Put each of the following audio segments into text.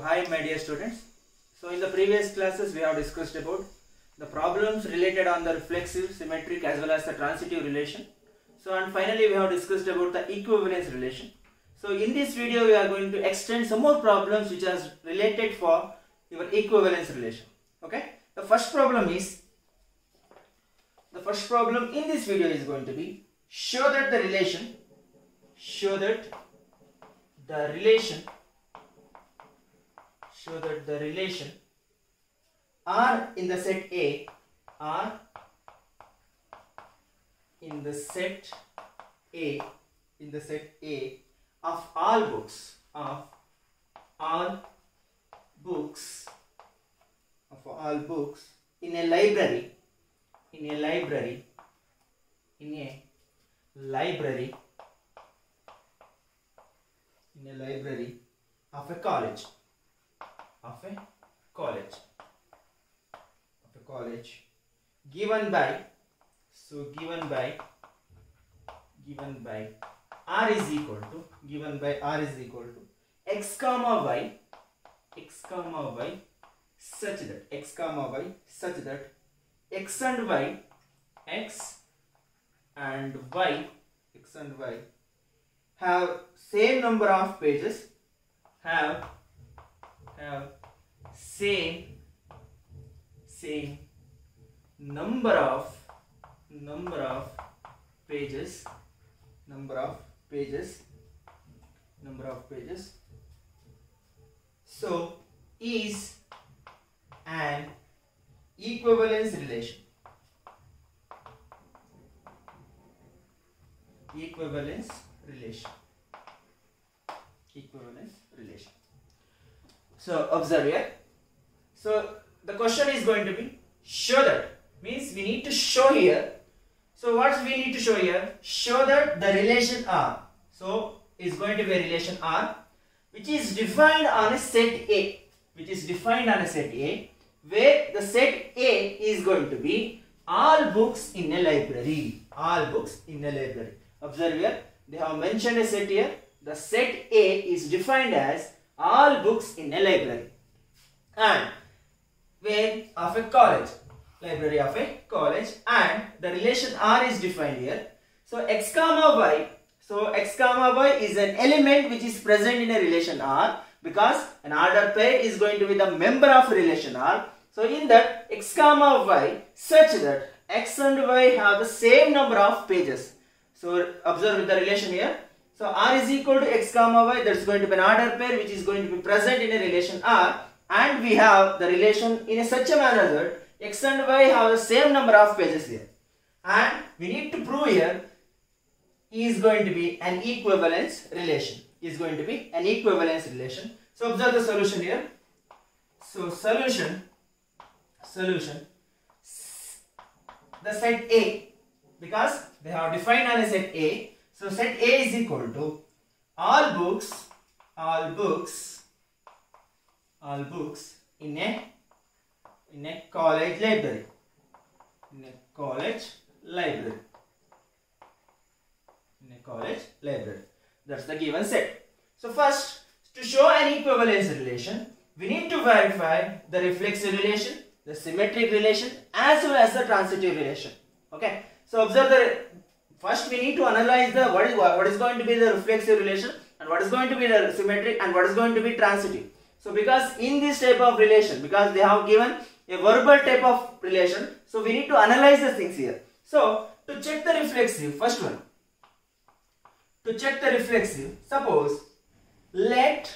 Hi my dear students. So in the previous classes we have discussed about the problems related on the reflexive, symmetric as well as the transitive relation. So and finally we have discussed about the equivalence relation. So in this video we are going to extend some more problems which are related for your equivalence relation. Okay. The first problem in this video is going to be show that the relation R in the set A of all books in a library of a college given by R is equal to x comma y such that x and y have same number of pages same number of pages so is an equivalence relation. So observe here. So the question is going to be show that, means we need to show here. So what we need to show here? Show that the relation R. So is going to be a relation R which is defined on a set A. Where the set A is going to be all books in a library. Observe here, they have mentioned a set here. The set A is defined as all books in a library and where of a college, and the relation R is defined here. So x comma y is an element which is present in a relation R because an order pair is going to be the member of relation R. So in that x comma y such that x and y have the same number of pages. So observe the relation here. So R is equal to x comma y, that's going to be an order pair which is going to be present in a relation R, and we have the relation in such a manner that x and y have the same number of pages here, and we need to prove here is going to be an equivalence relation. So observe the solution here. So solution the set A, because they have defined on a set A. So set A is equal to all books in a college library. That's the given set. So first, to show an equivalence relation, we need to verify the reflexive relation, the symmetric relation as well as the transitive relation. Okay. So observe first we need to analyze the what is going to be the reflexive relation and what is going to be the symmetric and what is going to be transitive. So because in this type of relation, because they have given a verbal type of relation, so we need to analyze the things here. So to check the reflexive, first one, suppose let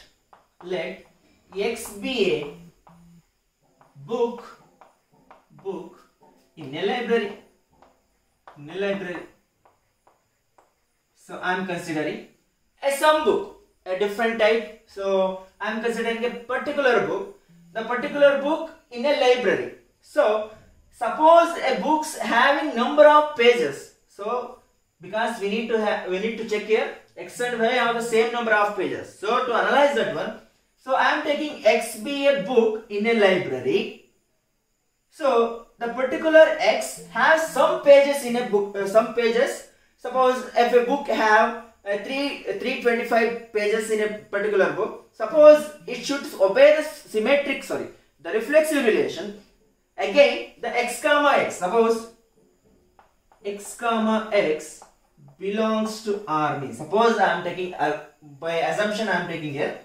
x be a book in a library. So I am considering some book, a different type. So I am considering a particular book, the particular book in a library. So suppose a book's having number of pages. So because we need to check here x and y have the same number of pages. So to analyze that one, so I am taking x be a book in a library. So the particular X has some pages in a book, some pages. Suppose if a book have 325 pages in a particular book, suppose it should obey the reflexive relation. Again, the x comma x. Suppose x comma x belongs to R means. Suppose I am taking by assumption I am taking here.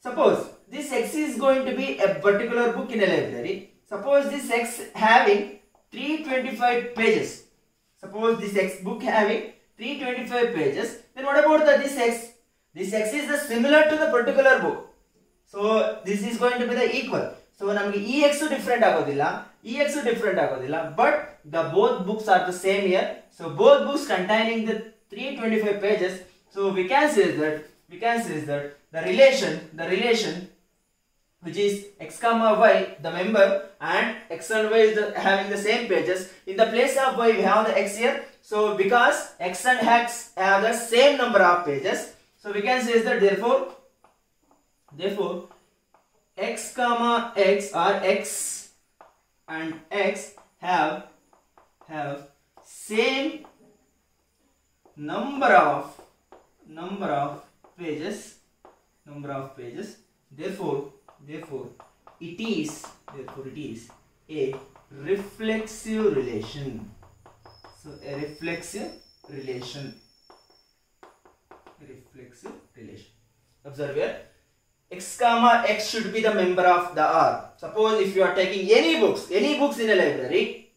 Suppose this x is going to be a particular book in a library. Suppose this x having 325 pages. Suppose this x book having 325 pages. Then what about this x? This x is similar to the particular book. So this is going to be the equal. So namage ex different agodilla, but the both books are the same here. So both books containing the 325 pages. So we can say that the relation which is x comma y, the member, and x and y is having the same pages. In the place of y we have the x here. So because x and x have the same number of pages, so we can say that therefore x comma x or x and x have same number of pages. Therefore it is a reflexive relation. So a reflexive relation. Observe here. X comma x should be the member of the R. Suppose if you are taking any books in a library,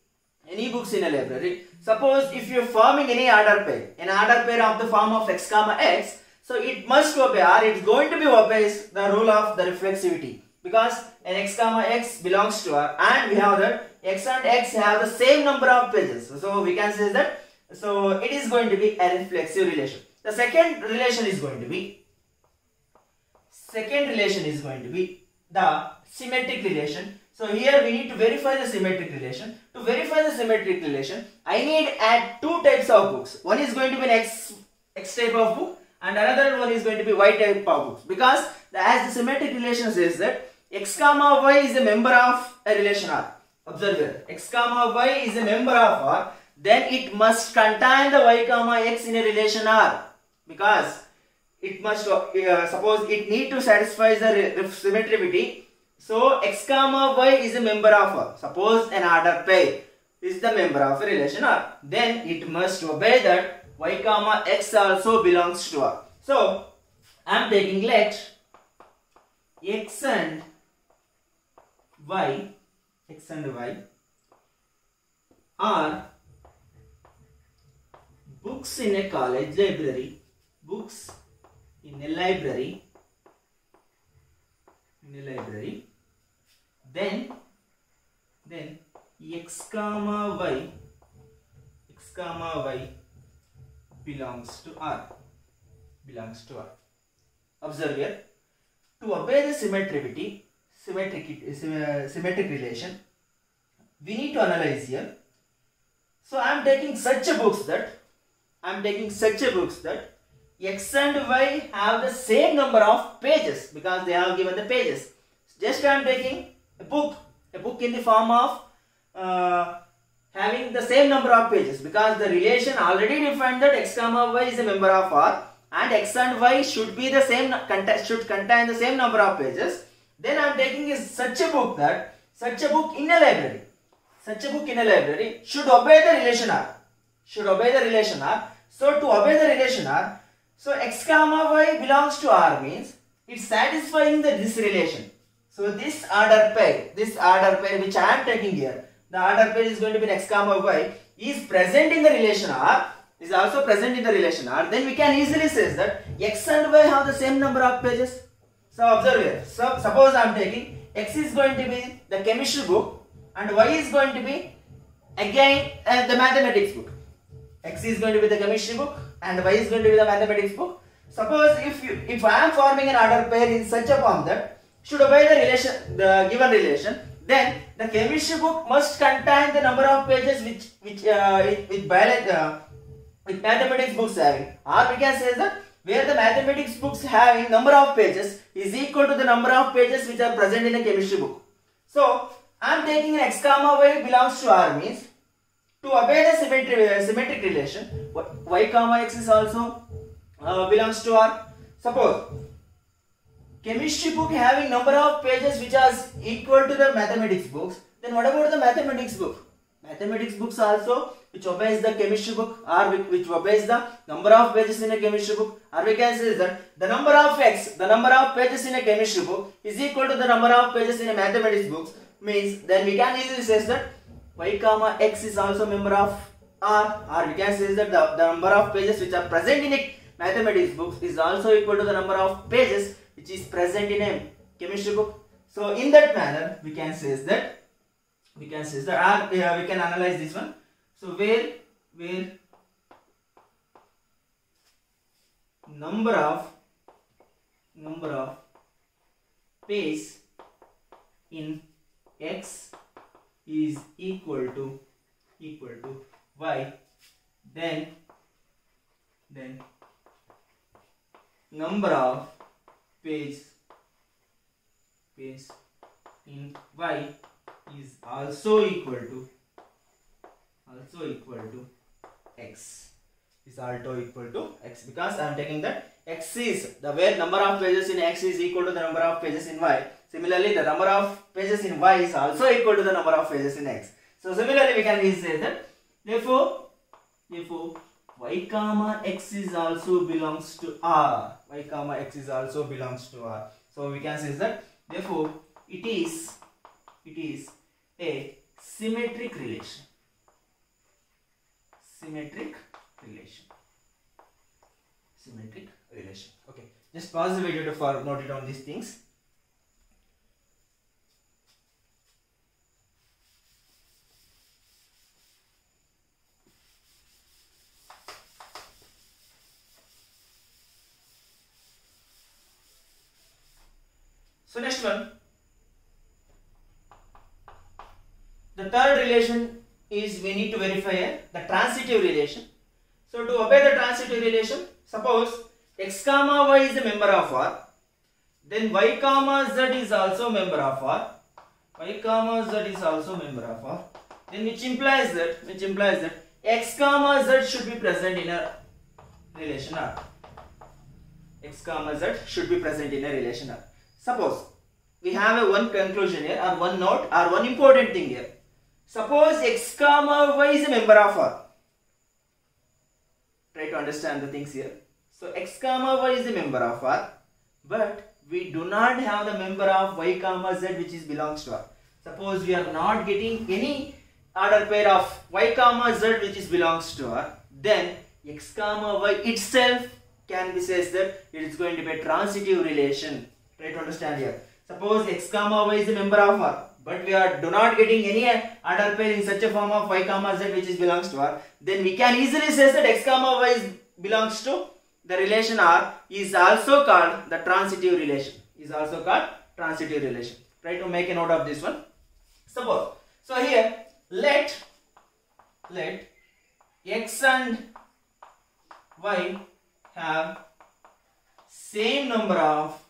suppose if you are forming any order pair of the form of x comma x, so it must obey, or it's going to be obeys the rule of the reflexivity, because an x comma x belongs to R, and we have that x and x have the same number of pages. So we can say that, so it is going to be a reflexive relation. The second relation is going to be the symmetric relation. So here we need to verify the symmetric relation. To verify the symmetric relation, I need add two types of books. One is going to be an x type of book, and another one is going to be y type of books. Because as the symmetric relation says that x comma y is a member of a relation R. Observe here, x comma y is a member of R. Then it must contain the y comma x in a relation R, because it must suppose it need to satisfy the symmetricity. So x comma y is a member of R. Suppose an order pair is the member of a relation R, then it must obey that y comma x also belongs to R. So I am taking let x and y are books in a college library. Books in a library. Then x comma y belongs to R. Observe here. To obey the symmetric relation, we need to analyze here. So I am taking such a books that x and y have the same number of pages, because they have given the pages. Just I am taking a book in the form of having the same number of pages, because the relation already defined that x comma y is a member of R, and x and y should be the same, should contain the same number of pages. Then I am taking such a book in a library. Such a book in a library should obey the relation R. So to obey the relation R, so x comma y belongs to R means it's satisfying this relation. So this order pair which I am taking here, the order pair is going to be x comma y, is present in the relation R, is also present in the relation R. Then we can easily say that x and y have the same number of pages. So observe here. So suppose I am taking x is going to be the chemistry book and y is going to be again the mathematics book. X is going to be the chemistry book and y is going to be the mathematics book. Suppose if I am forming an order pair in such a form that should obey the given relation, then the chemistry book must contain the number of pages which mathematics books having. Or we can say that where the mathematics books having number of pages is equal to the number of pages which are present in a chemistry book. So I am taking an x comma y belongs to R means to obey the symmetric relation, y comma x is also belongs to R. Suppose chemistry book having number of pages which are equal to the mathematics books, then what about the mathematics book? Mathematics books also which obeys the chemistry book, or which obeys the number of pages in a chemistry book, or we can say that the number of the number of pages in a chemistry book is equal to the number of pages in a mathematics book, means then we can easily say that y comma x is also member of R, or we can say that the number of pages which are present in a mathematics book is also equal to the number of pages which is present in a chemistry book. So in that manner we can say that we can analyze this one. So where number of page in X is equal to Y, then number of page in Y is also equal to X, is also equal to X, because I am taking that X is the where number of pages in X is equal to the number of pages in Y. Similarly, the number of pages in Y is also equal to the number of pages in X. So similarly, we can easily say that therefore Y comma X is also belongs to R. Y comma X is also belongs to R. So we can say that therefore it is a symmetric relation. Symmetric relation. Okay. Just pause the video to note it down these things. So next one, the third relation is we need to verify the transitive relation. So to obey the transitive relation, suppose x comma y is a member of R, then y comma z is also member of R, y comma z is also member of R, then which implies that x comma z should be present in a relation R. X comma z should be present in a relation R. Suppose we have one conclusion here, or one note, or one important thing here. Suppose x comma y is a member of R. Try to understand the things here. So x comma y is a member of R, but we do not have the member of y comma z which is belongs to R. Suppose we are not getting any order pair of y comma z which is belongs to R, then x comma y itself can be said that it is going to be a transitive relation. Try to understand here. Suppose x comma y is a member of R, but we do not getting any order pair in such a form of y comma z which is belongs to R, then we can easily say that x comma y belongs to the relation R is also called the transitive relation. Try to make a note of this one. Suppose, so here let x and y have same number of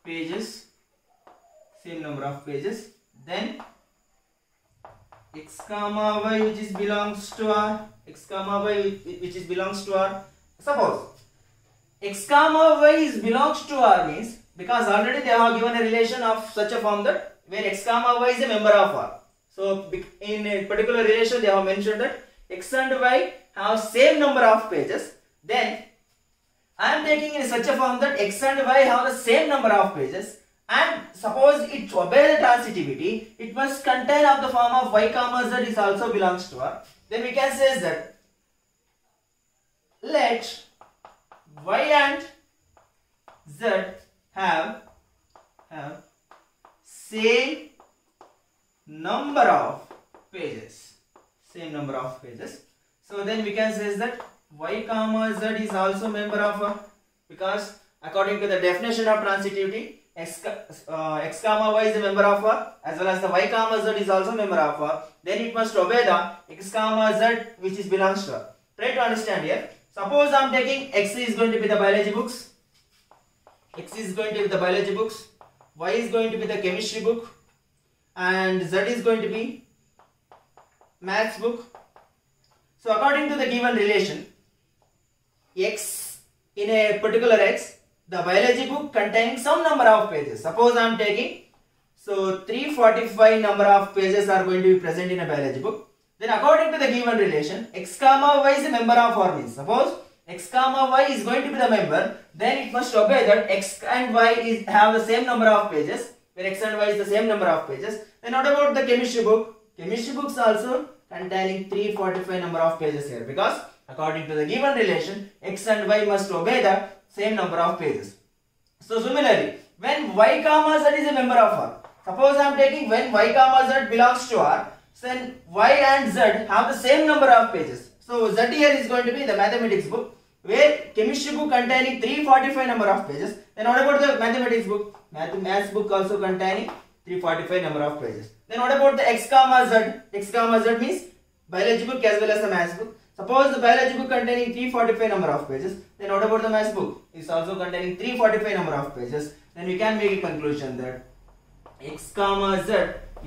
pages, then x comma y which belongs to R, suppose x comma y belongs to R means, because already they have given a relation of such a form that where x comma y is a member of R. So in a particular relation they have mentioned that x and y have same number of pages, then I am taking in such a form that x and y have the same number of pages, and suppose it obeys the transitivity, it must contain of the form of y comma z is also belongs to R. Then we can say that let y and z have same number of pages. So then we can say that y comma z is also member of R, because according to the definition of transitivity, x comma y is a member of R as well as the y comma z is also member of R. Then it must obey the x comma z which is belongs to R. Try to understand here. Suppose I am taking x is going to be the biology books, y is going to be the chemistry book, and z is going to be maths book. So according to the given relation, x in a particular x the biology book containing some number of pages. Suppose I am taking, so 345 number of pages are going to be present in a biology book. Then according to the given relation, x comma y is a member of R means. Suppose x comma y is going to be the member, then it must obey that x and y have the same number of pages, where x and y is the same number of pages. Then what about the chemistry book? Chemistry books also containing 345 number of pages here, because according to the given relation, x and y must obey the same number of pages. So similarly, when y comma z is a member of R, suppose I am taking when y comma z belongs to R, then y and z have the same number of pages. So z here is going to be the mathematics book, where chemistry book containing 345 number of pages. Then what about the mathematics book? Maths book also containing 345 number of pages. Then what about the x comma z? X comma z means biology book as well as the maths book. Suppose the biology book containing 345 number of pages, then what about the maths book? It's also containing 345 number of pages. Then we can make a conclusion that x comma z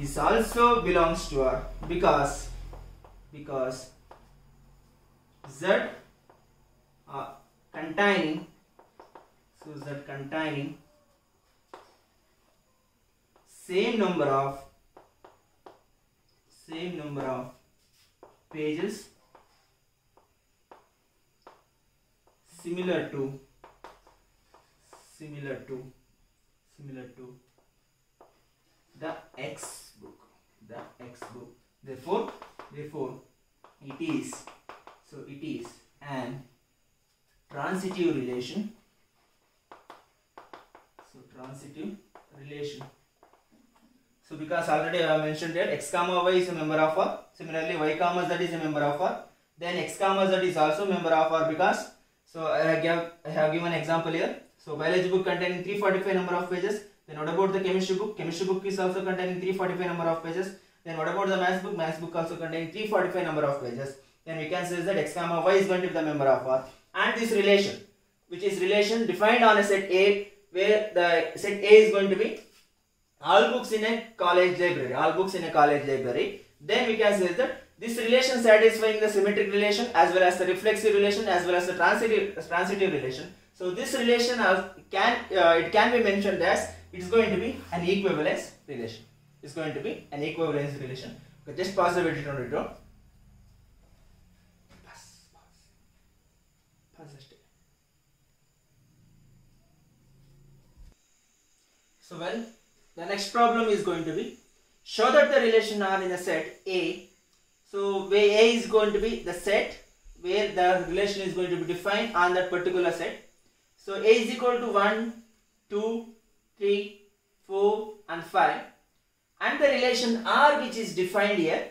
is also belongs to R, because z containing same number of pages similar to the X book. Therefore it is an transitive relation. So because already I have mentioned that x comma y is a member of R. Similarly, y comma z is a member of R. Then x comma z is also a member of R, because so I have given example here. So biology book containing 345 number of pages. Then what about the chemistry book? Chemistry book is also containing 345 number of pages. Then what about the maths book? Maths book also containing 345 number of pages. Then we can say that x comma y is going to be the member of R. And this relation, which is relation defined on a set A, where the set A is going to be all books in a college library. Then we can say that this relation satisfying the symmetric relation as well as the reflexive relation as well as the transitive relation. So this relation it can be mentioned as it is going to be an equivalence relation. Okay, just pause the video. So the next problem is going to be show that the relation R in a set A. So where A is going to be the set where the relation is going to be defined on that particular set. So A is equal to 1, 2, 3, 4 and 5, and the relation R which is defined here.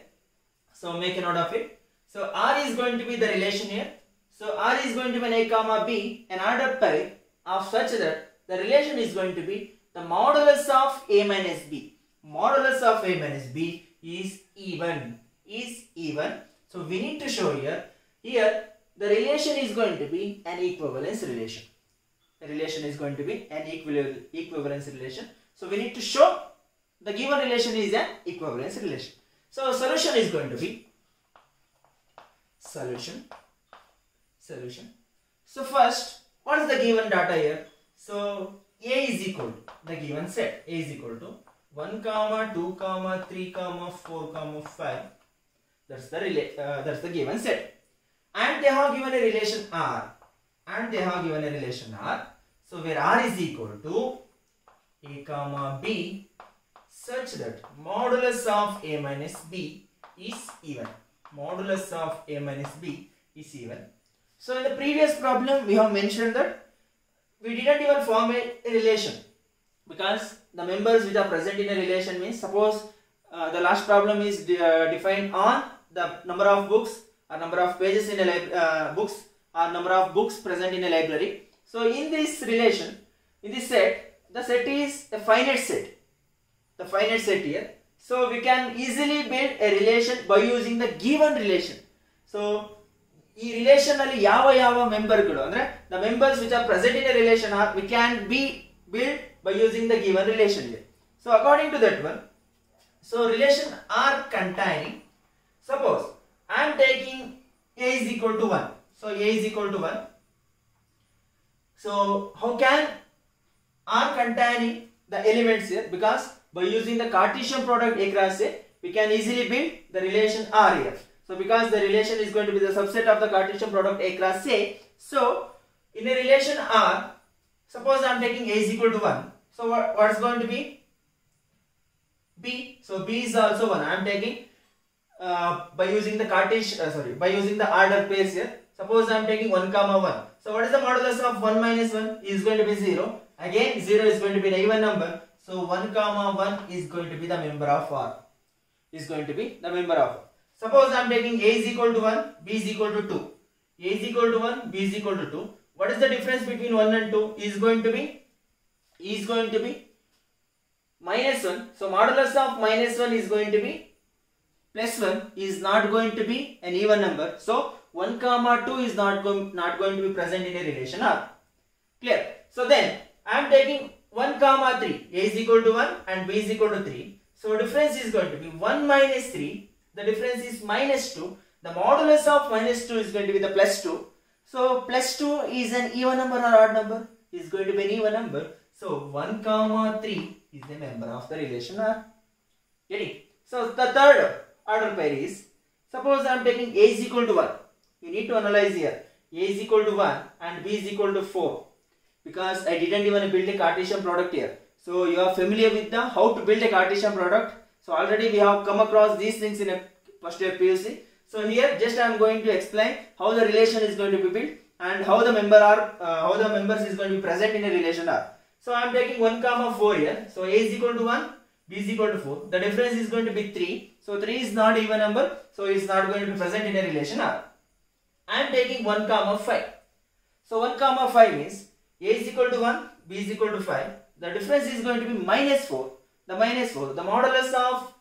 So make a note of it. So R is going to be the relation here. So R is going to be an A comma B, an ordered pair of such that the relation is going to be the modulus of A minus B. Modulus of A minus B is even. So we need to show here the relation is going to be an equivalence relation. The relation is going to be an equivalence relation. So we need to show the given relation is an equivalence relation. So solution is going to be solution. So first, what is the given data here? So A is equal to the given set. A is equal to 1, 2, 3, 4, 5. That's the given set. And they have given a relation R. So where R is equal to A comma B, such that modulus of A minus B is even. So in the previous problem we have mentioned that we didn't even form a relation, because the members which are present in a relation means, suppose the last problem is defined on the number of books or number of pages in a books or number of books present in a library. So in this relation, in this set, the set is a finite set. The finite set here. So we can easily build a relation by using the given relation. So ಈ relation ಅಲ್ಲಿ ಯಾವ ಮೆಂಬರ್ಗಳು ಅಂದ್ರೆ the members which are present in a relation are we can be built by using the given relation here. So according to that one, so relation are containing, suppose I am taking A is equal to 1. So A is equal to 1. So how can R containing the elements here? Because by using the Cartesian product A cross A, we can easily build the relation R here. So because the relation is going to be the subset of the Cartesian product A cross A, so in a relation R, suppose I am taking A is equal to 1. So what is going to be? B. So B is also 1. I am taking by using the Cartesian, by using the order pairs here. Suppose I am taking 1 comma 1. So what is the modulus of 1 minus 1? Is going to be 0. Again 0 is going to be an even number. So 1 comma 1 is going to be the member of R. Is going to be the member of R. Suppose I am taking A is equal to 1, B is equal to 2. A is equal to 1, B is equal to 2. What is the difference between 1 and 2? Is going to be minus 1. So modulus of minus 1 is going to be plus 1, is not going to be an even number. So 1 comma 2 is not going to be present in a relation R. Clear? So then I am taking 1 comma 3. A is equal to 1 and B is equal to 3. So difference is going to be 1 minus 3. The difference is minus 2. The modulus of minus 2 is going to be the plus 2. So plus 2 is an even number or odd number? Is going to be an even number. So 1 comma 3 is the member of the relation R. Getting? So the third order pair is, suppose I am taking A is equal to 1. You need to analyze here. A is equal to 1 and B is equal to 4. Because I didn't even build a Cartesian product here. So you are familiar with the how to build a Cartesian product. So already we have come across these things in a first year PUC. So here just I am going to explain how the relation is going to be built and how the members is going to be present in a relation R. So I am taking 1 comma 4 here. So A is equal to 1, B is equal to 4. The difference is going to be 3. So 3 is not even number. So it is not going to be present in a relation R. I am taking 1 comma 5. So 1 comma 5 means A is equal to 1, B is equal to 5. The difference is going to be minus 4. The minus 4. The modulus of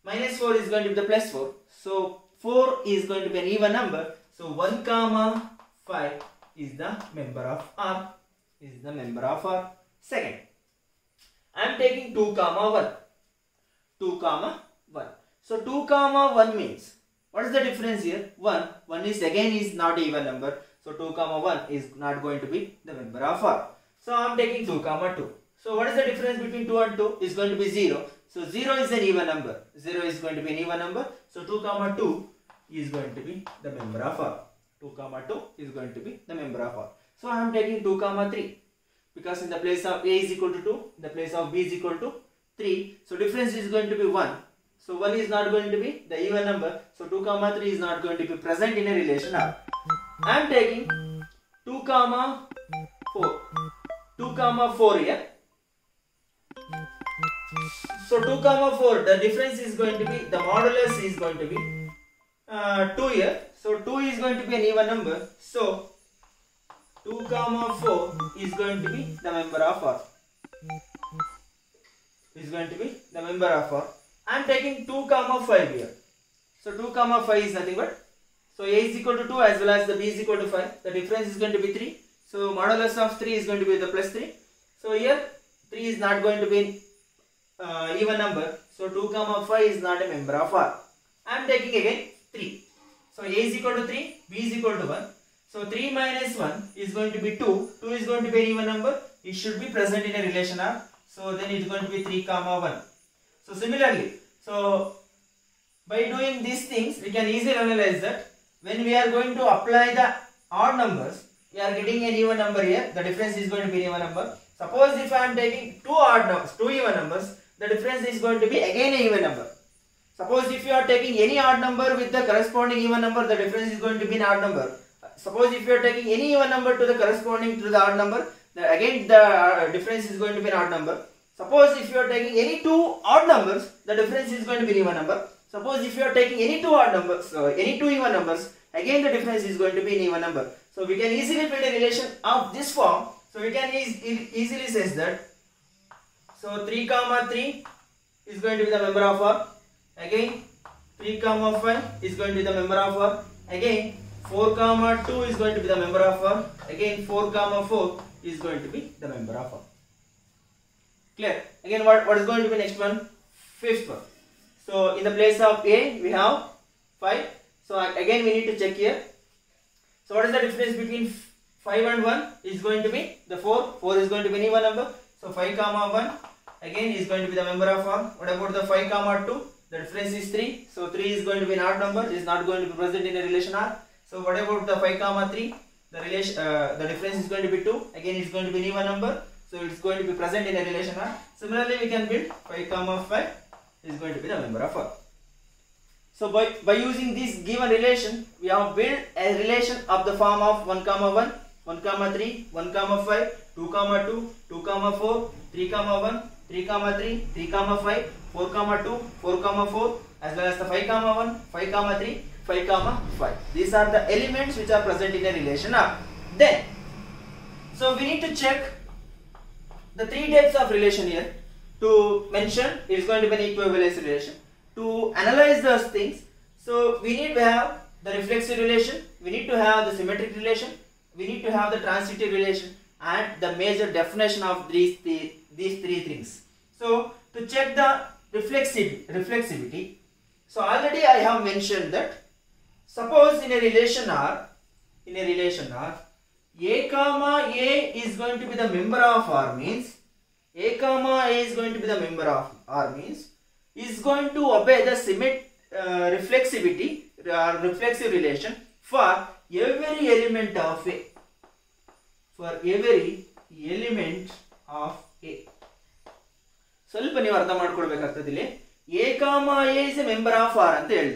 minus 4 is going to be the plus 4. So 4 is going to be an even number. So 1 comma 5 is the member of R. Is the member of R. Second, I am taking 2 comma 1. 2 comma 1. So 2 comma 1 means, what is the difference here? 1. 1 is again is not even number. So 2 comma 1 is not going to be the member of R. So I am taking 2 comma 2. So what is the difference between 2 and 2? Is going to be 0. So 0 is an even number. 0 is going to be an even number. So 2 comma 2 is going to be the member of R. 2 comma 2 is going to be the member of R. So I am taking 2 comma 3. Because in the place of A is equal to 2, in the place of B is equal to 3. So difference is going to be 1. So 1 is not going to be the even number. So 2 comma 3 is not going to be present in a relation R. I am taking 2 comma 4. 2 comma 4 here. So 2 comma 4, the difference is going to be, the modulus is going to be 2 here. So 2 is going to be an even number. So 2 comma 4 is going to be the member of R. Is going to be the member of R. I am taking 2 comma 5 here. So 2 comma 5 is nothing but, so A is equal to 2 as well as the B is equal to 5. The difference is going to be 3. So modulus of 3 is going to be the plus 3. So here 3 is not going to be even number. So 2 comma 5 is not a member of R. I am taking again 3. So A is equal to 3, B is equal to 1. So 3 minus 1 is going to be 2. 2 is going to be an even number. It should be present in a relation R. So then it is going to be 3 comma 1. So similarly, so by doing these things, we can easily analyze that when we are going to apply the odd numbers, we are getting an even number here. The difference is going to be an even number. Suppose if I am taking two even numbers, the difference is going to be again an even number. Suppose if you are taking any odd number with the corresponding even number, the difference is going to be an odd number. Suppose if you are taking any even number to the corresponding to the odd number, again the difference is going to be an odd number. Suppose if you are taking any two odd numbers, the difference is going to be an even number. Suppose if you are taking any two odd numbers, any two even numbers, again the difference is going to be an even number. So we can easily build a relation of this form. So we can easily say that, so 3 comma 3 is going to be the member of R. Again 3 comma 5 is going to be the member of R. Again 4 comma 2 is going to be the member of R. Again 4 comma 4 is going to be the member of R. Clear? Again what is going to be next one? Fifth one. So in the place of A we have 5. So again we need to check here. So what is the difference between 5 and 1 is going to be the 4. 4 is going to be an even number. So 5 comma 1 again is going to be the member of R. What about the 5 comma 2? The difference is 3. So 3 is going to be an odd number. It is not going to be present in a relation R. So what about the 5 comma 3? The difference is going to be 2. Again it is going to be an even number. So it is going to be present in a relation R. Similarly we can build 5 comma 5 is going to be the member of R. So by using this given relation, we have built a relation of the form of 1 comma 1, 1 comma 3, 1 comma 5, 2 comma 2, 2 comma 4, 3 comma 1, 3 comma 3, 3 comma 5, 4 comma 2, 4 comma 4, as well as the 5 comma 1, 5 comma 3, 5 comma 5. These are the elements which are present in a relation R. Then, so we need to check the 3 types of relation here. To mention, it is going to be an equivalence relation. To analyze those things, so we need to have the reflexive relation, we need to have the symmetric relation, we need to have the transitive relation, and the major definition of these three things. So to check the reflexivity, so already I have mentioned that suppose in a relation R, A comma A is going to be the member of R means A comma A is going to be the member of R means is going to obey the reflexivity reflexive relation for every element of A. For every element of A. ಸ್ವಲ್ಪ ನೀವು ಅರ್ಥ ಮಾಡ್ಕೊಳ್ಬೇಕಾಗ್ತದೆ ಇಲ್ಲಿ A comma A is a member of R ಅಂತ ಹೇಳಿ.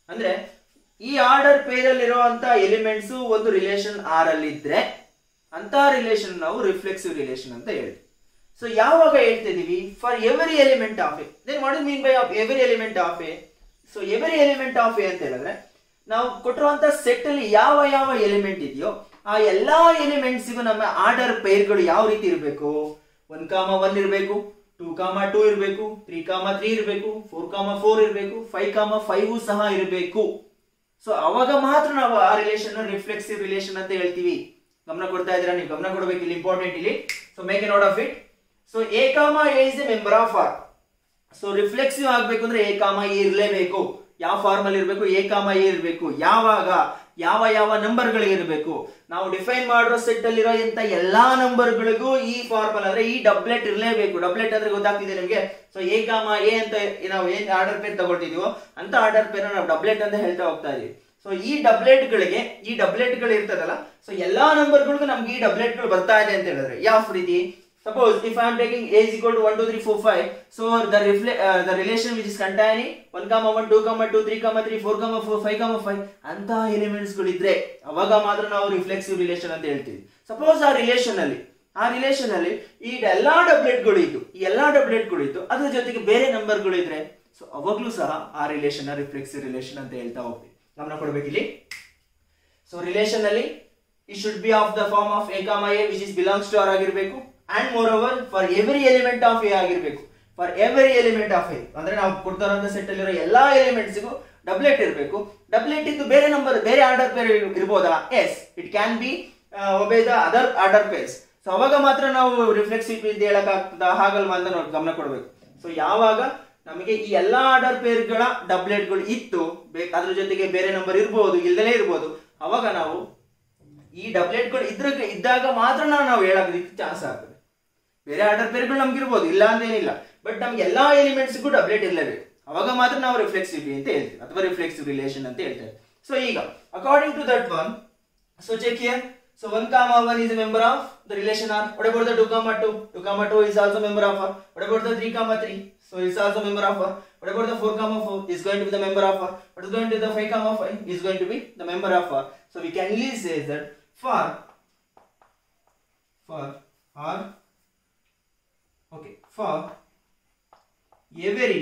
ಅಂದ್ರೆ ಈ order peer ಅಲ್ಲಿ ಇರುವಂತ ಎಲಿಮೆಂಟ್ಸ್ ಒಂದು ರಿಲೇಷನ್ R ಅಲ್ಲಿ ಇದ್ರೆ ಅಂತ ರಿಲೇಷನ್ ನಾವು ರಿಫ್ಲೆಕ್ಸಿವ್ ರಿಲೇಷನ್ ಅಂತ ಹೇಳ್ತೀವಿ. ಸೊ ಯಾವಾಗ ಹೇಳ್ತಾ ಇದೀವಿ for every element of A, then what is mean by every element of A? So every element of A ಅಂತ ಹೇಳಿದ್ರೆ ನಾವು ಕೊಟ್ಟಿರುವಂತ ಸೆಟ್ ಅಲ್ಲಿ ಯಾವ ಯಾವ ಎಲಿಮೆಂಟ್ ಇದೆಯೋ ಆ ಎಲ್ಲಾ ಎಲಿಮೆಂಟ್ಸ್ಗೂ ನಮ್ಮ ಆರ್ಡರ್ ಪೇರ್ಗಳು ಯಾವ ರೀತಿ ಇರಬೇಕು? 1 ಕಾಮ 1 ಇರಬೇಕು, 2 ಕಾಮ 2 ಇರಬೇಕು, 3 ಕಾಮ 3 ಇರಬೇಕು, 4 ಕಾಮ 4 ಇರಬೇಕು, 5 ಕಾಮ 5 ಸಹ ಇರಬೇಕು. ಸೊ ಅವಾಗ ಮಾತ್ರ ನಾವು ಆ ರಿಲೇಷನ್ ರಿಫ್ಲೆಕ್ಸಿವ್ ರಿಲೇಷನ್ ಅಂತ ಹೇಳ್ತೀವಿ. ಗಮನ ಕೊಡ್ತಾ ಇದ್ದೀರಾ? ನೀವು ಗಮನ ಕೊಡಬೇಕು ಇಲ್ಲಿ, ಇಂಪಾರ್ಟೆಂಟ್ ಇಲ್ಲಿ. So make A note of it. So A ಕಾಮ A is a member of R. So reflexive ಆಗಬೇಕು ಅಂದ್ರೆ A ಕಾಮ A ಇರಲೇಬೇಕು. ಯಾವ ಫಾರ್ಮ್ ಅಲ್ಲಿ ಇರಬೇಕು? A ಕಾಮ A ಇರಬೇಕು. ಯಾವಾಗ? ಯಾವ ನಂಬರ್ ಗಳಿಗೆ ಇರಬೇಕು? ನಾವು ಡಿಫೈನ್ ಮಾಡಿರೋ ಸೆಟ್ ಅಲ್ಲಿರೋ ಇಂತ ಎಲ್ಲಾ ನಂಬರ್ ಗಳಿಗೂ ಈ ಫಾರ್ಮಲ್ ಅಂದ್ರೆ ಈ ಡಬ್ಲೆಟ್ ಇರಲೇಬೇಕು. ಡಬ್ಲೆಟ್ ಅಂದ್ರೆ ಗೊತ್ತಾಗ್ತಿದೆ ನಿಮಗೆ. ಸೊ A ಕಾಮ A ಅಂತ ನಾವು ಏನ್ ಆರ್ಡರ್ ಪೇರ್ ತಗೊಳ್ತಿದೀವೋ ಅಂತ ಆರ್ಡರ್ ಪೇರ್ ನಾವು ಡಬ್ಲೆಟ್ ಅಂತ ಹೇಳ್ತಾ ಹೋಗ್ತಾ ಇದೀವಿ. ಸೊ ಈ ಡಬ್ಲೆಟ್ ಗಳು ಇರ್ತದಲ್ಲ, ಸೊ ಎಲ್ಲಾ ನಂಬರ್ ಗಳಿಗೂ ನಮ್ಗೆ ಈ ಡಬ್ಲೆಟ್ ಗಳು ಬರ್ತಾ ಇದೆ ಅಂತ ಹೇಳಿದ್ರೆ ಯಾವ ರೀತಿ? Suppose if I am taking A is equal to 1, 2, 3, 4, 5, so the relation which is containing 1, 1, 2, 2, 3, 3, 4, 4, 5, 5 ಅಂತ ಎಲಿಮೆಂಟ್ಸ್ ಗಳಿದ್ರೆ ಅವಾಗ ಮಾತ್ರ ನಾವು ರಿಫ್ಲೆಕ್ಸಿವ್ ರಿಲೇಷನ್ ಅಂತ ಹೇಳ್ತೀವಿ. ಸಪೋಸ್ ಆ ರಿಲೇಷನ್ ಅಲ್ಲಿ ಈ ಎಲ್ಲಾ ಡಬ್ಲೆಟ್ ಗಳು ಇತ್ತು, ಅದ್ರ ಜೊತೆಗೆ ಬೇರೆ ನಂಬರ್ ಗಳು ಇದ್ರೆ ಸೊ ಅವಾಗ್ಲೂ ಸಹ ಆ ರಿಲೇಷನ್ ರಿಫ್ಲೆಕ್ಸಿವ್ ರಿಲೇಷನ್ ಅಂತ ಹೇಳ್ತಾ ಹೋಗ್ತೀವಿ. ಗಮನ ಕೊಡ್ಬೇಕಿಲ್ಲಿ. ಸೊ ರಿಲೇಷನ್ ಅಲ್ಲಿ it should be of the form of A comma A which is belongs to R ಆಗಿರಬೇಕು. And moreover for every element of A ಆಗಿರಬೇಕು. For every element of A ಅಂದ್ರೆ ನಾವು ಕೊಡ್ತಾ ಇರೋ ಸೆಟ್ ಅಲ್ಲಿರೋ ಎಲ್ಲಾ ಎಲಿಮೆಂಟ್ಸ್ ಗೂ ಡಬ್ಲೆಟ್ ಇರಬೇಕು. ಡಬ್ಲೆಟ್ ಇದ್ದು ಬೇರೆ ಆರ್ಡರ್ ಪೇರ್ ಇರಬಹುದಾ? Yes, it can be obey the other order pairs. So ಅವಾಗ ಮಾತ್ರ ನಾವು ರಿಫ್ಲೆಕ್ಸಿವ್ ಅಂತ ಹೇಳಕ್ ಆಗ್ತದ? ಹಾಗಲ್ವಾ ಅಂತ ನಾವು ಗಮನ ಕೊಡಬೇಕು. ಸೊ ಯಾವಾಗ ನಮಗೆ ಈ ಎಲ್ಲಾ ಆರ್ಡರ್ ಪೇರ್ ಗಳ ಡಬ್ಲೆಟ್ ಗಳು ಇತ್ತು, ಅದ್ರ ಜೊತೆಗೆ ಬೇರೆ ನಂಬರ್ ಇರಬಹುದು, ಇಲ್ದಲೇ ಇರಬಹುದು, ಅವಾಗ ನಾವು ಈ ಡಬ್ಲೆಟ್ ಗಳು ಇದ್ದಾಗ ಮಾತ್ರ ನಾವು ಹೇಳೋದಕ್ಕೆ ಚಾನ್ಸ್ ಆಗ್ತದೆ. ಬೇರೆ ಆರ್ಡರ್ ಪೇರ್ಗಳು ನಮ್ಗೆ ಇರ್ಬೋದು, ಇಲ್ಲ ಅಂತೇನಿಲ್ಲ, ಬಟ್ ನಮ್ಗೆ ಎಲ್ಲಾ ಎಲಿಮೆಂಟ್ಸ್ಗೂ ಡಬ್ಲೆಟ್ ಇರಲೇಬೇಕು. ಅವಾಗ ಮಾತ್ರ ನಾವು ರಿಫ್ಲೆಕ್ಸಿವಿಟಿ ಅಂತ ಹೇಳ್ತೀವಿ ಅಥವಾ ರಿಫ್ಲೆಕ್ಸಿವ್ ರಿಲೇಷನ್ ಅಂತ ಹೇಳ್ತೇವೆ. ಸೊ ಈಗ according to that one, so check here. So 1 comma 1 is a member of the relation R. What about the 2 comma 2? 2 comma 2 is also member of R. What about the 3 comma 3? So it's also member of R. What about the 4 comma 4? Is going to be the member of R. What is going to be the 5 comma 5? Is going to be the member of R. So we can easily say that for R, okay, for every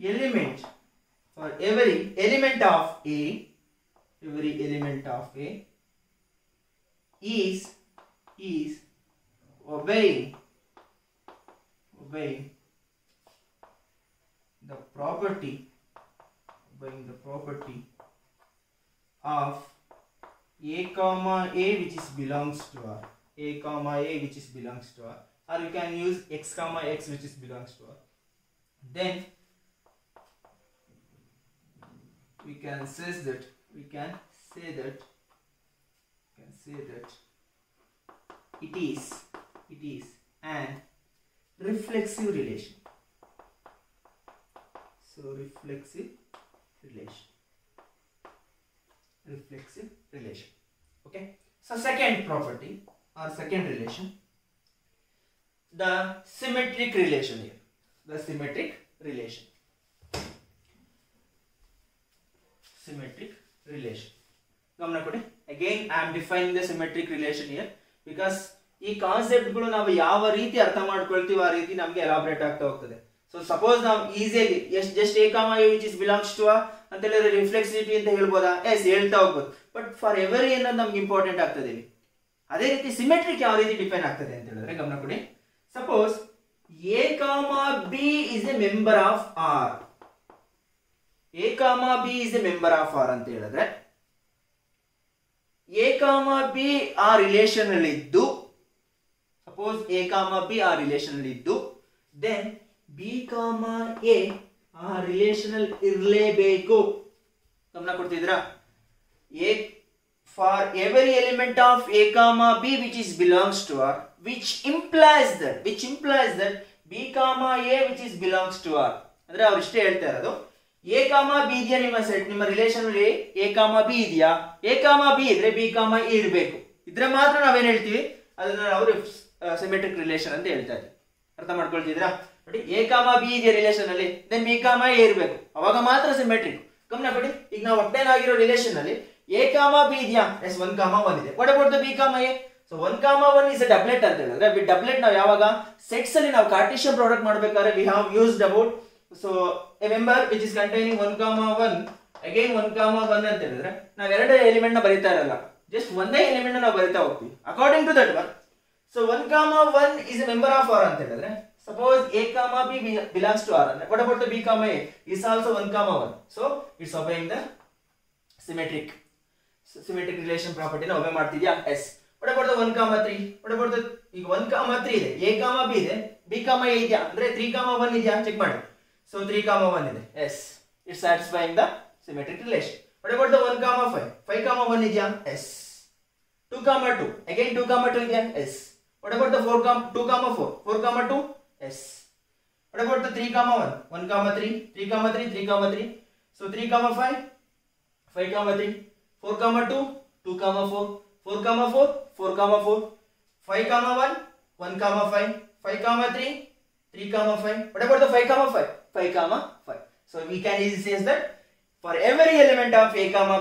element, for every element of A is obeying the property of A comma A which is belongs to R. A comma A which is belongs to R, or you can use X comma X which is belongs to R. Then we can say that can say that it is an reflexive relation. So reflexive relation. Okay. So second property or second relation, the symmetric relation here. The symmetric relation. ಗಮನ ಕೊಡಿ. Again I am defining the symmetric relation here because ಈ concept ಗಳು ನಾವು ಯಾವ ರೀತಿ ಅರ್ಥ ಮಾಡ್ಕೊಳ್ತೀವಿ ಆ ರೀತಿ ನಮಗೆ ಎಲಾಬ್ರೇಟ್ ಆಗ್ತಾ ಹೋಗ್ತದೆ. ಸೊ ಸಪೋಸ್ ನಾವು ಈಸಿಯಾಗಿ just a, a which is belongs to a ಅಂತ ಹೇಳಿದ್ರೆ ರಿಫ್ಲೆಕ್ಸಿವಿಟಿ ಅಂತ ಹೇಳ್ಬೋದಾ? ಎಸ್, ಹೇಳ್ತಾ ಹೋಗ್ಬೋದು. ಬಟ್ ಫಾರ್ ಎವರಿ ಅನ್ನೋದು ನಮ್ಗೆ ಇಂಪಾರ್ಟೆಂಟ್ ಆಗ್ತದೆ ಇಲ್ಲಿ. ಅದೇ ರೀತಿ ಸಿಮೆಟ್ರಿಕ್ ಯಾವ ರೀತಿ ಡಿಫೈನ್ ಆಗ್ತದೆ ಅಂತ ಹೇಳಿದ್ರೆ ಗಮನ ಕೊಡಿ. Suppose a, b is a member of R. a, b is a member of R ಅಂತ ಹೇಳಿದ್ರೆ a, b ಆ ರಿಲೇಷನ್ ಅಲ್ಲಿ ಇದ್ದು, ಸಪೋಸ್ a, b ಆ ರಿಲೇಷನ್ ಅಲ್ಲಿ ಇದ್ದು, ದೆನ್ b, a ಆ ರಿಲೇಷನ್ ಅಲ್ಲಿ ಇರಲೇಬೇಕು. ಗಮನ ಕೊಡ್ತಿದ್ರಾ? for every element of a, b which is belongs to R, which implies that b, a which is belongs to R. ಅಂದ್ರೆ ಅವ್ರು ಇಷ್ಟೇ ಹೇಳ್ತಾ ಇರೋದು, a, b ಇದೆಯಾ ನಿಮ್ಮ ಸೆಟ್, ನಿಮ್ಮ ರಿಲೇಷನ್ ಅಲ್ಲಿ a, b ಇದೆಯಾ? a, b ಇದ್ರೆ b, a ಇರಬೇಕು. ಇದ್ರೆ ಮಾತ್ರ ನಾವೇನ್ ಹೇಳ್ತೀವಿ, ಅದನ್ನ ನಾವು ಸಿಮೆಟ್ರಿಕ್ ರಿಲೇಷನ್ ಅಂತ ಹೇಳ್ತಾ ಇದ್ದೀವಿ. ಅರ್ಥ ಮಾಡ್ಕೊಳ್ತಿದ್ರಾ? ನೋಡಿ, a, b ಇದೆಯಾ ರಿಲೇಷನ್ ಅಲ್ಲಿ, ದೆನ್ b, a ಇರಬೇಕು, ಅವಾಗ ಮಾತ್ರ ಸಿಮೆಟ್ರಿಕ್. ಗಮನ ಕೊಡಿ. ಈಗ ನಾವು ಒಟ್ಟೇನಾಗಿರೋ ರಿಲೇಷನ್ ಅಲ್ಲಿ a, b ಇದೆಯಾ? ಎಸ್, 1, 1 ಇದೆ. What about the b, a? So 1, 1 is a ಡಬ್ಲೆಟ್ ಅಂತ ಹೇಳಿದ್ರೆ ಡಬ್ಲೆಟ್ ನಾವು ಯಾವಾಗ ಸೆಟ್ಸ್ ಅಲ್ಲಿ ನಾವು ಕಾರ್ಟಿಷಿಯನ್ ಪ್ರಾಡಕ್ಟ್ ಮಾಡಬೇಕಾದ್ರೆ we have used about so A member which is containing 1, 1 again 1, 1 ಅಂತ ಹೇಳಿದ್ರೆ ನಾವು ಎರಡೇ ಎಲಿಮೆಂಟ್ ನ ಬರೀತಾ ಇರಲ್ಲ, ಜಸ್ಟ್ ಒಂದೇ ಎಲಿಮೆಂಟ್ ನಾವು ಬರೀತಾ ಹೋಗ್ತೀವಿ according to that one. So 1, 1 is a member of R ಅಂತ ಹೇಳಿದ್ರೆ suppose a, b belongs to R. What about the b, a? Is also 1, 1. So it's obeying the symmetric relation property na obey ಮಾಡ್ತಿದ್ಯಾ? S. What about the 1, 3? What about the ಈಗ 1, 3 ಇದೆ, a, b ಇದೆ, b, a ಇದೆಯಾ ಅಂದ್ರೆ 3, 1 ಇದೆಯಾ check ಮಾಡಿ. So 3, 1 ಇದೆ. S. It's satisfying the symmetric relation. What about the 1, 5? 5, 1 ಇದೆಯಾ? S. 2, 2 again 2, 2 ಇದೆಯಾ? S. What about the 2, 4? 4, 2? S. What about the 3, 1? 1, 3, 3, 3. So 3, 5, 5, 3, 4, 2, 2, 4, 4, 4, 4, 4, 5, 1, 1, 5, 5, 3, 3, 5. What about the 5, 5? 5, 5. So we can easily say that for every element of a,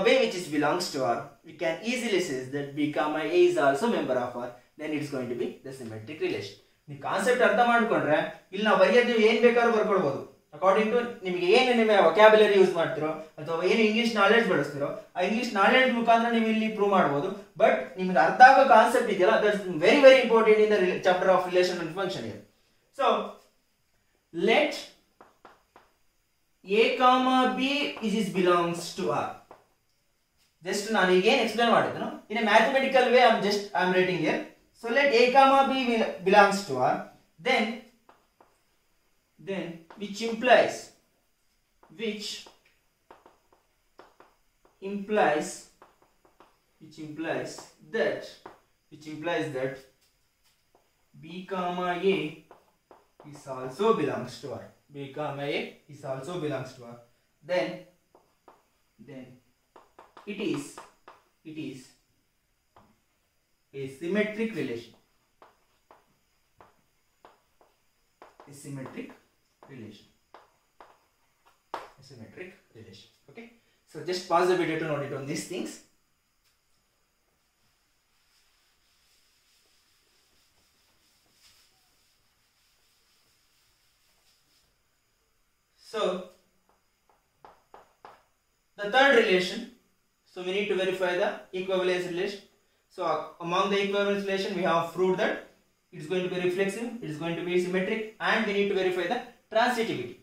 b which is belongs to R, we can easily say that b, a is also member of R. Then it's going to be the symmetric relation. ನೀವು concept ಅರ್ಥ ಮಾಡ್ಕೊಂಡ್ರೆ ಇಲ್ಲಿ ನಾವು ಬರೆಯೋದು ನೀವು ಏನ್ ಬೇಕಾದ್ರೂ ಬರ್ಕೊಳ್ಬಹುದು according to ನಿಮಗೆ ಏನು ನಿಮ್ಮ ವೊಕ್ಯಾಬ್ಯುಲರಿ ಯೂಸ್ ಮಾಡ್ತಿರೋ ಅಥವಾ ಏನು ಇಂಗ್ಲಿಷ್ ನಾಲೆಡ್ಜ್ ಬಳಸ್ತಿರೋ ಆ ಇಂಗ್ಲಿಷ್ ನಾಲೆಡ್ಜ್ ಮುಖಾಂತರ ನೀವು ಇಲ್ಲಿ ಪ್ರೂವ್ ಮಾಡಬಹುದು. ಬಟ್ ನಿಮ್ಗೆ ಅರ್ಥ ಆಗೋ ಕಾನ್ಸೆಪ್ಟ್ ಇದೆಯಲ್ಲ, that's very very important in the chapter of relation and function here. So let a, b is belongs to R. Just ನಾನು ಈಗೇನು ಎಕ್ಸ್ಪ್ಲೇನ್ ಮಾಡಿದ್ರು in a mathematical way I am writing here. So let a, b belongs to R, then which implies that b, a is also belongs to R. b, a is also belongs to R. Then it is a symmetric relation. Okay, so just pause the video to note it on these things. So the third relation, so we need to verify the equivalence relation. So among the equivalence relation we have proved that it is going to be reflexive, it is going to be symmetric, and we need to verify the transitivity.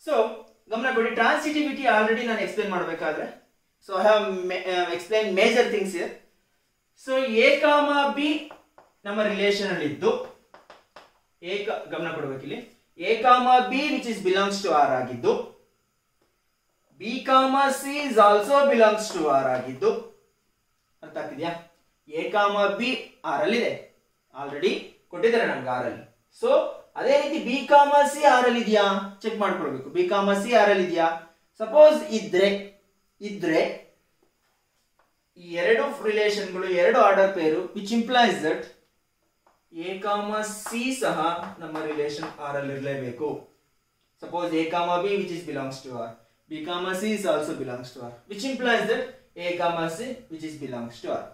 So ಗಮನ ಕೊಡಿ, transitivity already ನಾನು explain ಮಾಡಬೇಕಾದ್ರೆ, so I have explained major things here. So a, b ನಮ್ಮ relation ಅಲ್ಲಿ ಇದ್ದು ಗಮನ ಕೊಡಬೇಕಿಲ್ಲಿ a, b which is belongs to R ಆಗಿದ್ದು b, c is also belongs to R ಆಗಿದ್ದು ಅರ್ಥ ಆಗ್ತಿದ್ಯಾ? A comma B R ಅಲ್ಲಿದೆ, ಆಲ್ರೆಡಿ ಕೊಟ್ಟಿದ್ದಾರೆ ನಮ್ಗೆ R ಅಲ್ಲಿ. ಸೊ ಅದೇ ರೀತಿ B comma C R ಅಲ್ಲಿ ಇದೆಯಾ ಚೆಕ್ ಮಾಡ್ಕೊಳ್ಬೇಕು. B comma C R ಅಲ್ಲಿ ಇದೆಯಾ? ಸಪೋಸ್ ಇದ್ರೆ ಈ ಎರಡು ರಿಲೇಷನ್ಗಳು ಎರಡು ಆರ್ಡರ್ ಪೇರು, which implies that A comma C ಸಹ ನಮ್ಮ ರಿಲೇಷನ್ R ಅಲ್ಲಿ ಇರಲೇಬೇಕು. Suppose A comma B which is belongs to R, B comma C is also belongs to R, which implies that A comma C which is belongs to R.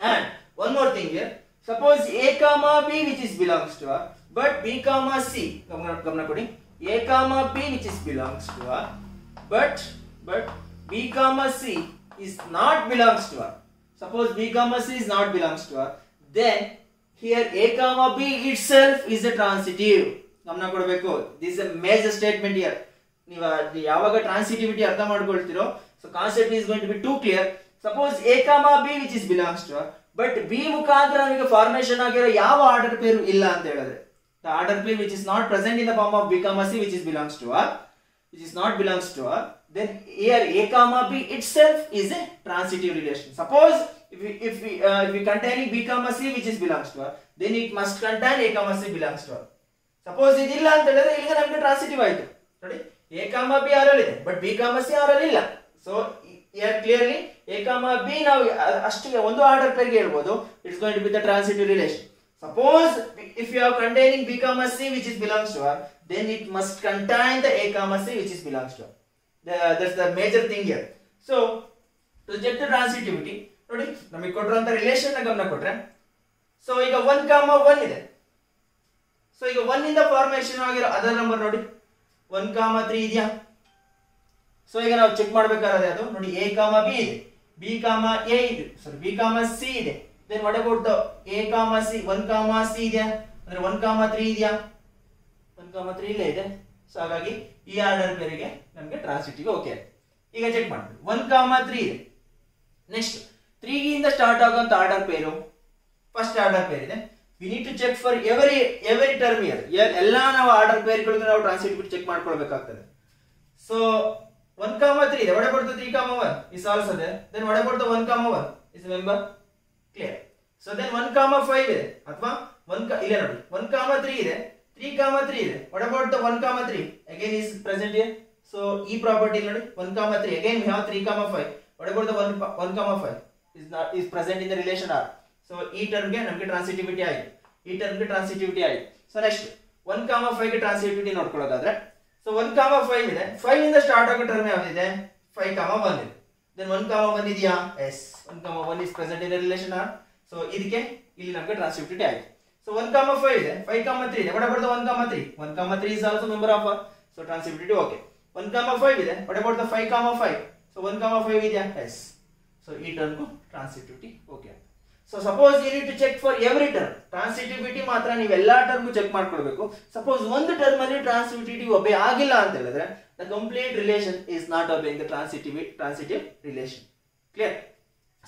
And one more thing here, suppose A comma B which is belongs to R, but B comma C, gamna kodi, A comma B which is belongs to R, but B comma C is not belongs to R. Suppose B comma C is not belongs to R, then here A comma B itself is a transitive. ಗಮನ ಕೊಡಬೇಕು. This is a major statement here. ನೀವು ಯಾವಾಗ transitivity ಅರ್ಥ ಮಾಡ್ಕೊಳ್ತಿರೋ, so concept is going to be too clear. Suppose A comma B which is belongs to R, but B ಮುಖಾಂತರ ನಮಗೆ formation ಆಗಿರೋ ಯಾವ ಆರ್ಡರ್ ಪೇರು ಇಲ್ಲ ಅಂತ ಹೇಳಿದ್ರೆ, the order pair which is not present in the form of B comma C which is belongs to R, which is not belongs to R, then here A comma B itself is a transitive relation. Suppose if we containing B comma C which is belongs to R, then it must contain A comma C belongs to R. Suppose ಇದಿಲ್ಲ ಅಂತ ಹೇಳಿದ್ರೆ ಈಗ ನಮಗೆ transitive ಆಯ್ತು ನೋಡಿ. A comma B R ಅಲ್ಲಿ ಇದೆ, but B comma C R ಅಲ್ಲಿ ಇಲ್ಲ. So here clearly A comma B ನಾವು ಅಷ್ಟಿಗೆ ಒಂದು ಆರ್ಡರ್ ಪೇರ್ ಗೆ ಹೇಳ್ಬೋದು, it's going to be the transitive relation. Suppose if you are containing B comma C which is belongs to R, then it must contain the A comma C which is belongs to R. That's the major thing here. So to check the transitivity ನೋಡಿ, ನಮಗೆ ಕೊಟ್ಟಿರುವಂತ relation ನ ಗಮನ ಕೊಟ್ರೆ, so ಈಗ 1 comma 1 ಇದೆ. So ಈಗ 1 ಇಂದ formation ಆಗಿರೋ ಅದರ್ ನಂಬರ್ ನೋಡಿ 1 comma 3 ಇದೆಯಾ? ಸೊ ಈಗ ನಾವು ಚೆಕ್ ಮಾಡಬೇಕಾದ್ರೆ ಅದು ನೋಡಿ A comma B ಇದೆ, B comma A ಇದೆ, ಸಾರಿ B comma C ಇದೆ. Then what about the A comma C? 1 comma C ಇದೆಯಾ? ಅಂದ್ರೆ 1 comma 3 ಇದೆಯಾ? 1 comma 3 ಇಲ್ಲೇ ಇದೆ. ಸೊ ಹಾಗಾಗಿ ಈ ಆರ್ಡರ್ ಪೇರಿಗೆ ನಮಗೆ ಟ್ರಾನ್ಸಿಟಿವ್ ಓಕೆ. ಈಗ ಚೆಕ್ ಮಾಡ್ತೀವಿ. 1 comma 3 ಇದೆ. ನೆಕ್ಸ್ಟ್ 3 ಗಿಂದ ಸ್ಟಾರ್ಟ್ ಆಗುವಂತ ಆರ್ಡರ್ ಪೇರು ಫಸ್ಟ್ ಆರ್ಡರ್ ಪೇರ್ ಇದೆ. we need to check for every term here. ಎಲ್ಲ ನಾವು ಆರ್ಡರ್ ಪೇರ್ಗಳಿಗೆ ನಾವು ಟ್ರಾನ್ಸಿಟಿವಿಟಿ ಚೆಕ್ ಮಾಡ್ಕೊಳ್ಬೇಕಾಗ್ತದೆ. ಸೊ 1 comma 3 ಇದೆ. what about the 3 comma 1 is also there. then what about the 1 comma 1 is remember clear. so then 1 comma 5 ಇದೆ ಅಥವಾ 1 ಇಲ್ಲ ನೋಡಿ 1 comma 3 ಇದೆ, 3 comma 3 ಇದೆ. what about the 1 comma 3 again is present here. so ಈ property ನೋಡಿ 1 comma 3 again we have 3 comma 5. what about the 1 comma 5 is present in the relation R. So ಈ term ಗೆ ನಮಗೆ ಟ್ರಾನ್ಸಿಟಿವಿಟಿ ಆಯಿತು, ಈ ಟರ್ಮ್ ಗೆ ಟ್ರಾನ್ಸಿಟಿವಿಟಿ ಆಯಿತು. ಸೊ ನೆಕ್ಸ್ಟ್ 1 comma 5 ಗೆ ಟ್ರಾನ್ಸಿಟಿವಿಟಿ ನೋಡ್ಕೊಳ್ಳೋದಾದ್ರೆ, ಸೊ 1 comma 5 ಇದೆ, 5 ಇಂದ ಸ್ಟಾರ್ಟ್ ಆಗೋ ಟರ್ಮ್ ಯಾವ್ದಿದೆ? 5 comma 1 ಇದೆ. then 1 comma 1 ಇದೆಯಾ? Yes, 1 comma 1 is present in the relation R. So ಇದಕ್ಕೆ ಇಲ್ಲಿ ನಮಗೆ ಟ್ರಾನ್ಸಿಟಿವಿಟಿ ಆಯಿತು. ಸೊ 1 comma 5 ಇದೆ, 5 comma 3 ಇದೆ. what about the 1 comma 3? 1 comma 3 is also member of R. So transitivity okay. 1 comma 5 ಇದೆ. what about the 5 comma 5? So 1 comma 5 ಇದೆಯಾ? Yes. So ಈ term transitivity okay. So suppose you need to check for every term. Transitivity ಮಾತ್ರ ನೀವು ಎಲ್ಲಾ term check ಮಾಡ್ಕೊಳ್ಬೇಕು. Suppose ಒಂದು term ಅಲ್ಲಿ transitivity obey ಆಗಿಲ್ಲ ಅಂತ ಹೇಳಿದ್ರೆ the complete relation is not obeying the transitive relation. Clear?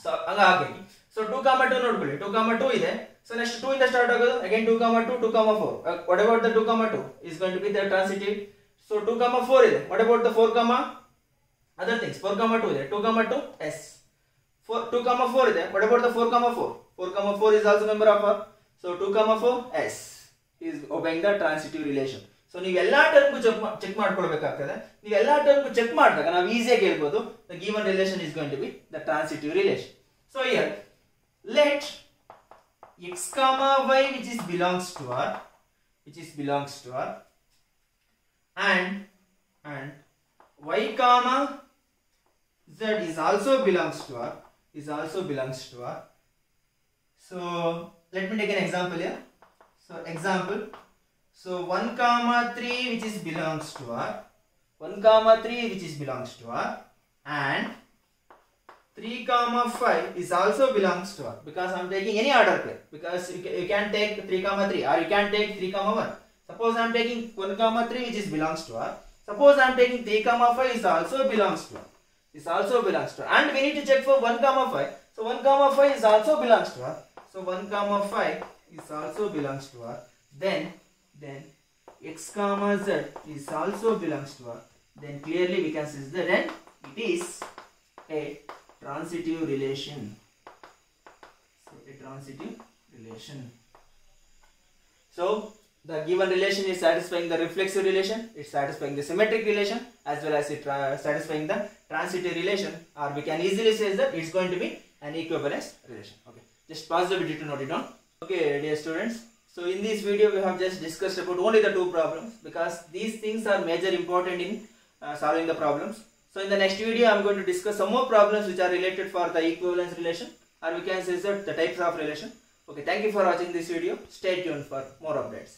So ಹಾಗಾಗಿ ಸೊ 2 comma 2 ನೋಡ್ಕೊಳ್ಳಿ. 2 comma 2 ಇದೆ. ಸೊ ನೆಕ್ಸ್ಟ್ 2 ಇಂದ ಸ್ಟಾರ್ಟ್ ಆಗೋದು again 2 comma 2, 2 comma 4. what about the 2 comma 2 is going to be the transitive. so 2 comma 4 ಇದೆ. what about the 4 comma other things? 4 comma 2 ಇದೆ. 2 comma 2 s. 2 comma 4 ಇದೆ. what about the 4 comma 4? 4 comma 4 is also member of R. so 2 comma 4 s is obeying the transitive relation. So ನೀವು ಎಲ್ಲಾ term check ಮಾಡ್ಕೊಳ್ಬೇಕಾಗ್ತದೆ. ನೀವು ಎಲ್ಲಾ term check ಮಾಡಿದಾಗ ನಾವು ಈಸಿಯಾಗಿ ಹೇಳ್ಬೋದು the given relation is going to be the transitive relation. so here let x comma y which is belongs to R and y comma z is also belongs to R. So let me take an example here. So example, so 1 comma 3 which is belongs to R, 1 comma 3 which is belongs to R, and 3 comma 5 is also belongs to R, because I am taking any order pair, because you can take 3 comma 3 or you can take 3 comma 1. Suppose I am taking 1 comma 3 which is belongs to R. Suppose I am taking 3 comma 5 is also belongs to R. And we need to check for 1 comma 5. So 1 comma 5 is also belongs to R. So 1 comma 5 is also belongs to R. Then x comma z is also belongs to R. Then clearly we can see that it is a transitive relation. a transitive relation. So the given relation is satisfying the reflexive relation, it's satisfying the symmetric relation, as well as it satisfying the transitive relation, or we can easily say that it's going to be an equivalence relation. Okay, just pause the video to note it down. Okay, dear students, so in this video we have just discussed about only the two problems, because these things are major important in solving the problems. So in the next video I am going to discuss some more problems which are related for the equivalence relation, or we can say that the types of relation. Okay, thank you for watching this video. Stay tuned for more updates.